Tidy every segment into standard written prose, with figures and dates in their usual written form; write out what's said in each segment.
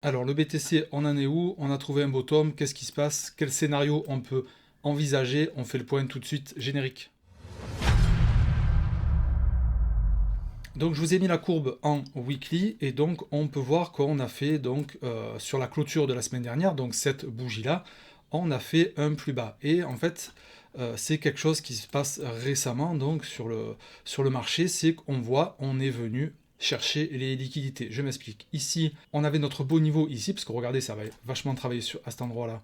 Alors le BTC, on en est où? On a trouvé un bottom, qu'est-ce qui se passe? Quel scénario on peut envisager? On fait le point tout de suite, générique. Donc je vous ai mis la courbe en weekly et donc on peut voir qu'on a fait donc sur la clôture de la semaine dernière, donc cette bougie là, on a fait un plus bas. Et en fait c'est quelque chose qui se passe récemment donc sur le marché, c'est qu'on voit on est venu chercher les liquidités. Je m'explique. Ici on avait notre beau niveau ici, parce que regardez ça va vachement travailler à cet endroit là,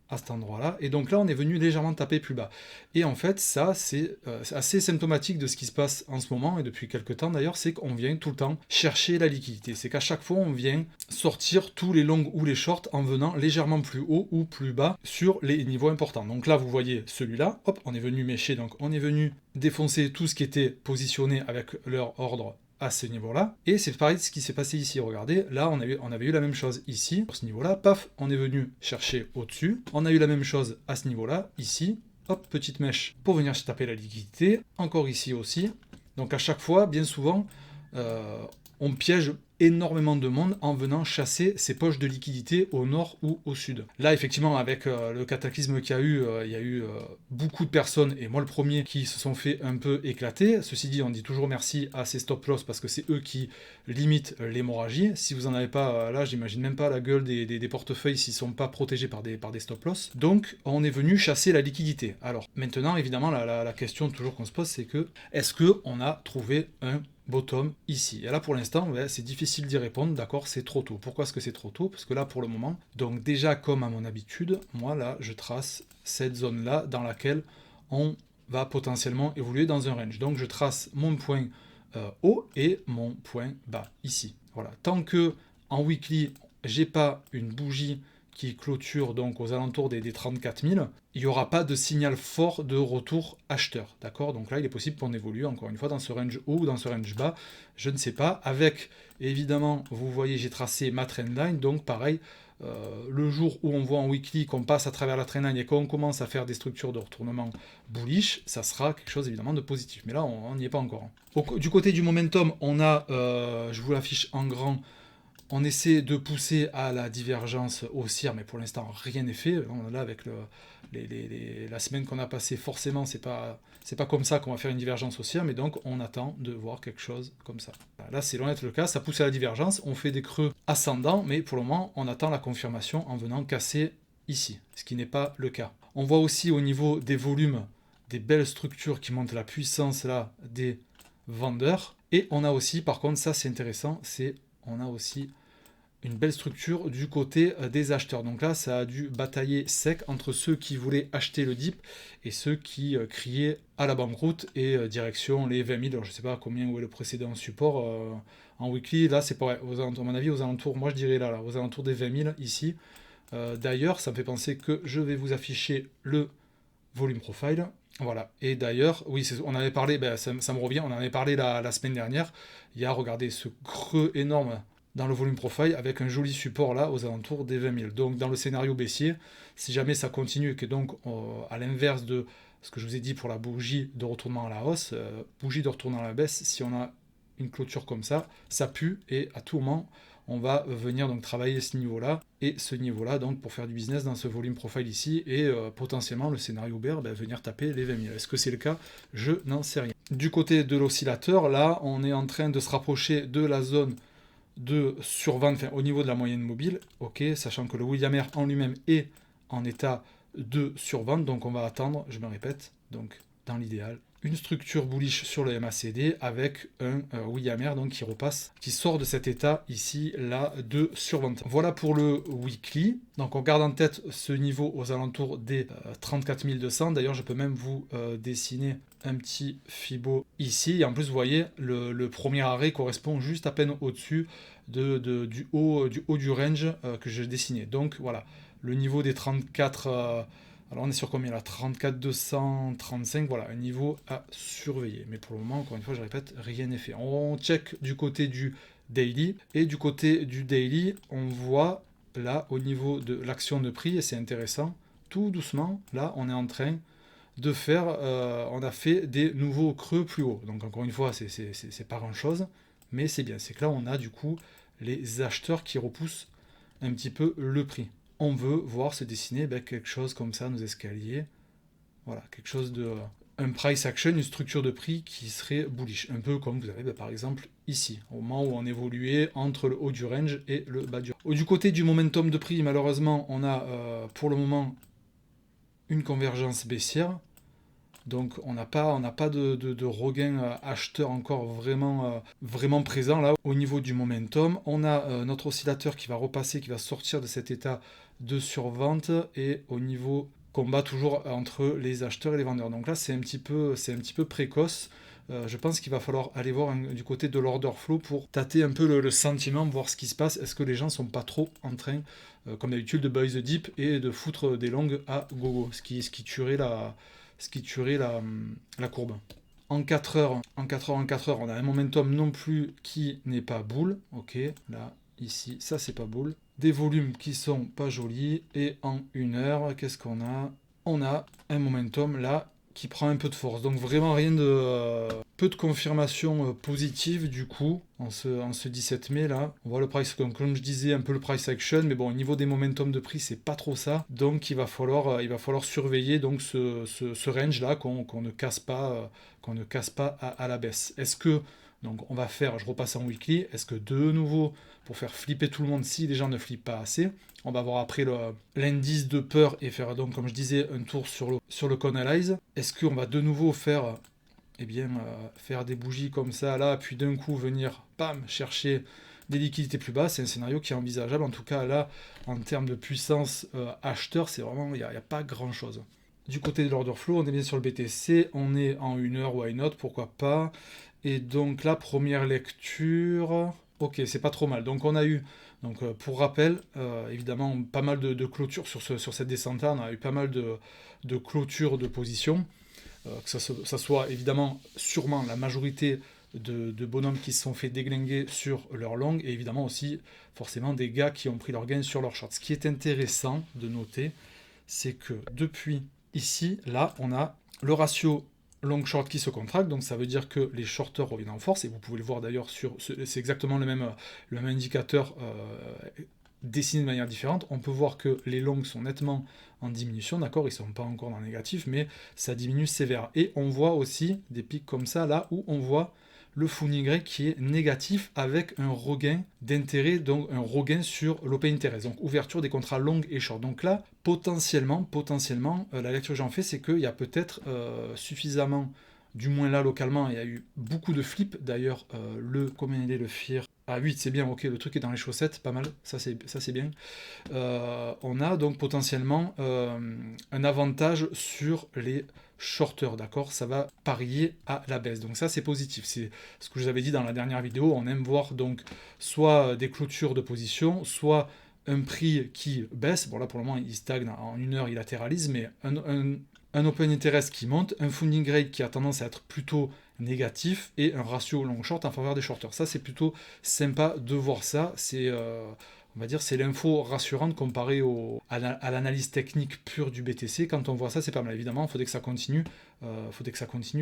à cet endroit-là. Et donc là, on est venu légèrement taper plus bas. Et en fait, ça, c'est assez symptomatique de ce qui se passe en ce moment, et depuis quelques temps d'ailleurs, c'est qu'on vient tout le temps chercher la liquidité. C'est qu'à chaque fois, on vient sortir tous les longs ou les shorts en venant légèrement plus haut ou plus bas sur les niveaux importants. Donc là, vous voyez celui-là, hop, on est venu mécher, donc on est venu défoncer tout ce qui était positionné avec leur ordre à ce niveau-là. Et c'est pareil de ce qui s'est passé ici. Regardez, là, on avait eu la même chose ici, pour ce niveau-là. Paf, on est venu chercher au-dessus. On a eu la même chose à ce niveau-là, ici. Hop, petite mèche pour venir se taper la liquidité. Encore ici aussi. Donc à chaque fois, bien souvent, on piège énormément de monde en venant chasser ces poches de liquidité au nord ou au sud. Là, effectivement, avec le cataclysme qu'il y a eu, il y a eu beaucoup de personnes, et moi le premier, qui se sont fait un peu éclater. Ceci dit, on dit toujours merci à ces stop-loss parce que c'est eux qui limitent l'hémorragie. Si vous en avez pas, là, j'imagine même pas la gueule des portefeuilles s'ils sont pas protégés par des stop-loss. Donc, on est venu chasser la liquidité. Alors, maintenant, évidemment, la question toujours qu'on se pose, c'est que, est-ce qu'on a trouvé un bottom ici? Et là pour l'instant, ouais, c'est difficile d'y répondre, d'accord, c'est trop tôt. Pourquoi est-ce que c'est trop tôt? Parce que là pour le moment, donc déjà comme à mon habitude, moi là je trace cette zone là dans laquelle on va potentiellement évoluer dans un range. Donc je trace mon point haut et mon point bas ici. Voilà. Tant que en weekly j'ai pas une bougie qui clôture donc aux alentours des 34 000, il n'y aura pas de signal fort de retour acheteur. D'accord? Donc là, il est possible qu'on évolue encore une fois dans ce range haut ou dans ce range bas, je ne sais pas. Avec, évidemment, vous voyez, j'ai tracé ma trendline, donc pareil, le jour où on voit en weekly qu'on passe à travers la trendline et qu'on commence à faire des structures de retournement bullish, ça sera quelque chose évidemment de positif. Mais là, on n'y est pas encore. Du côté du momentum, on a, je vous l'affiche en grand, on essaie de pousser à la divergence haussière, mais pour l'instant rien n'est fait. On est là avec la semaine qu'on a passée, forcément c'est pas comme ça qu'on va faire une divergence haussière, mais donc on attend de voir quelque chose comme ça. Là c'est loin d'être le cas, ça pousse à la divergence, on fait des creux ascendants, mais pour le moment on attend la confirmation en venant casser ici, ce qui n'est pas le cas. On voit aussi au niveau des volumes des belles structures qui montrent la puissance là des vendeurs, et on a aussi, par contre ça c'est intéressant, c'est on a aussi une belle structure du côté des acheteurs. Donc là, ça a dû batailler sec entre ceux qui voulaient acheter le dip et ceux qui criaient à la banqueroute et direction les 20 000. Alors, je ne sais pas combien où est le précédent support en weekly. Là, c'est pareil. À mon avis, aux alentours, moi je dirais là, aux alentours des 20 000 ici. D'ailleurs, ça me fait penser que je vais vous afficher le volume profile. Voilà. Et d'ailleurs, oui, on avait parlé, ben, ça me revient, on en avait parlé la semaine dernière. Il y a, regardez, ce creux énorme dans le volume profile avec un joli support là aux alentours des 20 000. Donc dans le scénario baissier, si jamais ça continue, que donc à l'inverse de ce que je vous ai dit pour la bougie de retournement à la hausse, bougie de retournement à la baisse, si on a une clôture comme ça pue et à tout moment on va venir donc travailler ce niveau-là et ce niveau-là donc pour faire du business dans ce volume profile ici et potentiellement le scénario bear venir taper les 20 000. Est-ce que c'est le cas? Je n'en sais rien. Du côté de l'oscillateur, là on est en train de se rapprocher de la zone de survente, enfin, au niveau de la moyenne mobile, ok, sachant que le William Air en lui-même est en état de survente, donc on va attendre, je me répète, donc dans l'idéal, une structure bullish sur le MACD avec un William Air donc qui repasse, qui sort de cet état ici là de survente. Voilà pour le weekly. Donc on garde en tête ce niveau aux alentours des 34 200. D'ailleurs je peux même vous dessiner un petit Fibo ici. Et en plus vous voyez le premier arrêt correspond juste à peine au-dessus du haut du range que j'ai dessiné. Donc voilà, le niveau des 34. Alors on est sur combien là? 34 235, voilà, un niveau à surveiller. Mais pour le moment, encore une fois, je répète, rien n'est fait. On check du côté du daily, et du côté du daily, on voit là, au niveau de l'action de prix, et c'est intéressant, tout doucement, là, on est en train de faire, on a fait des nouveaux creux plus hauts. Donc encore une fois, c'est pas grand chose, mais c'est bien. C'est que là, on a du coup les acheteurs qui repoussent un petit peu le prix. On veut voir se dessiner quelque chose comme ça, nos escaliers. Voilà, quelque chose de... un price action, une structure de prix qui serait bullish. Un peu comme vous avez par exemple ici, au moment où on évoluait entre le haut du range et le bas du range. Du côté du momentum de prix, malheureusement, on a pour le moment une convergence baissière. Donc on n'a pas de regain acheteur encore vraiment présent là. Au niveau du momentum, on a notre oscillateur qui va repasser, qui va sortir de cet état de survente, et au niveau combat toujours entre les acheteurs et les vendeurs. Donc là c'est un petit peu précoce. Je pense qu'il va falloir aller voir du côté de l'order flow pour tâter un peu le sentiment, voir ce qui se passe. Est-ce que les gens sont pas trop en train, comme d'habitude, de buy the dip et de foutre des longues à gogo, ce qui tuerait la courbe. En 4 heures, on a un momentum non plus qui n'est pas boule. Ok, là, ici, ça c'est pas boule. Des volumes qui sont pas jolis. Et en 1 heure, qu'est-ce qu'on a? On a un momentum là qui prend un peu de force. Donc vraiment rien de... peu de confirmation positive du coup en ce 17 mai là. On voit le price, comme je disais, un peu le price action, mais bon, au niveau des momentum de prix, c'est pas trop ça. Donc il va falloir surveiller donc ce range là qu'on ne casse pas, à la baisse. Est-ce que, donc on va faire, je repasse en weekly, est-ce que de nouveau, pour faire flipper tout le monde, si les gens ne flippent pas assez, on va voir après l'indice de peur et faire donc, comme je disais, un tour sur le Conalyze. Est-ce qu'on va de nouveau faire, faire des bougies comme ça là, puis d'un coup venir, bam, chercher des liquidités plus bas? C'est un scénario qui est envisageable. En tout cas là, en termes de puissance acheteur, c'est vraiment, il n'y a pas grand chose. Du côté de l'order flow, on est bien sur le BTC, on est en 1 heure, why not, pourquoi pas. Et donc la première lecture, ok, c'est pas trop mal. Donc on a eu, donc pour rappel, évidemment pas mal de clôtures sur cette descente-là. On a eu pas mal de clôtures de position, que ça soit évidemment sûrement la majorité de bonhommes qui se sont fait déglinguer sur leur longue, et évidemment aussi forcément des gars qui ont pris leur gain sur leur short. Ce qui est intéressant de noter, c'est que depuis ici, là, on a le ratio long short qui se contracte, donc ça veut dire que les shorters reviennent en force, et vous pouvez le voir d'ailleurs c'est exactement le même indicateur dessiné de manière différente. On peut voir que les longs sont nettement en diminution, d'accord, ils sont pas encore dans le négatif, mais ça diminue sévère. Et on voit aussi des pics comme ça, là où on voit le Funny Gray qui est négatif avec un regain d'intérêt, donc un regain sur l'open interest, donc ouverture des contrats longs et short. Donc là, potentiellement, la lecture que j'en fais, c'est qu'il y a peut-être suffisamment, du moins là localement, il y a eu beaucoup de flips. D'ailleurs, combien il est le FIR? À 8, c'est bien, ok, le truc est dans les chaussettes, pas mal, ça c'est bien. On a donc potentiellement un avantage sur les shorter, d'accord, ça va parier à la baisse. Donc ça c'est positif, c'est ce que je vous avais dit dans la dernière vidéo. On aime voir donc soit des clôtures de position, soit un prix qui baisse. Bon là pour le moment il stagne, en 1 heure il latéralise, mais un open interest qui monte, un funding rate qui a tendance à être plutôt négatif, et un ratio long short en faveur des shorters. Ça c'est plutôt sympa de voir ça. C'est on va dire c'est l'info rassurante comparée à l'analyse technique pure du BTC. Quand on voit ça, c'est pas mal. Évidemment, il faudrait que ça continue,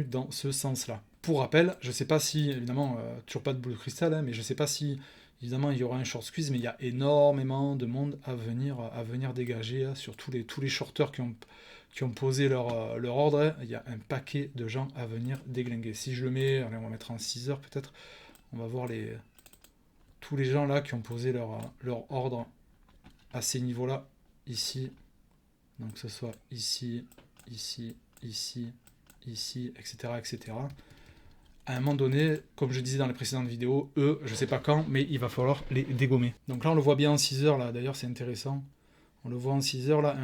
dans ce sens-là. Pour rappel, je sais pas si, évidemment, toujours pas de boule de cristal, hein, mais je sais pas si, évidemment, il y aura un short squeeze, mais il y a énormément de monde à venir dégager, hein, sur tous les shorters qui ont posé leur ordre. Hein. Il y a un paquet de gens à venir déglinguer. Si je le mets, allez, on va mettre en 6 heures peut-être, on va voir tous les gens là qui ont posé leur ordre à ces niveaux-là, ici, donc que ce soit ici, ici, ici, ici, etc., etc. À un moment donné, comme je disais dans les précédentes vidéos, eux, je sais pas quand, mais il va falloir les dégommer. Donc là, on le voit bien en 6 heures, là, d'ailleurs, c'est intéressant. On le voit en 6 heures, là,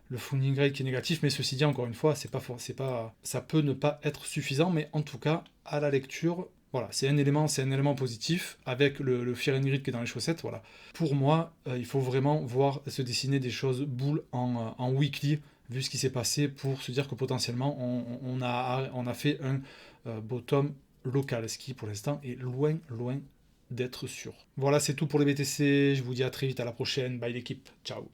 le funding rate qui est négatif, mais ceci dit, encore une fois, ça peut ne pas être suffisant, mais en tout cas, à la lecture, voilà, c'est un élément positif, avec le Fear and Greed qui est dans les chaussettes, voilà. Pour moi, il faut vraiment voir se dessiner des choses boules en weekly, vu ce qui s'est passé, pour se dire que potentiellement, on a fait un bottom local, ce qui pour l'instant est loin d'être sûr. Voilà, c'est tout pour les BTC, je vous dis à très vite, à la prochaine, bye l'équipe, ciao.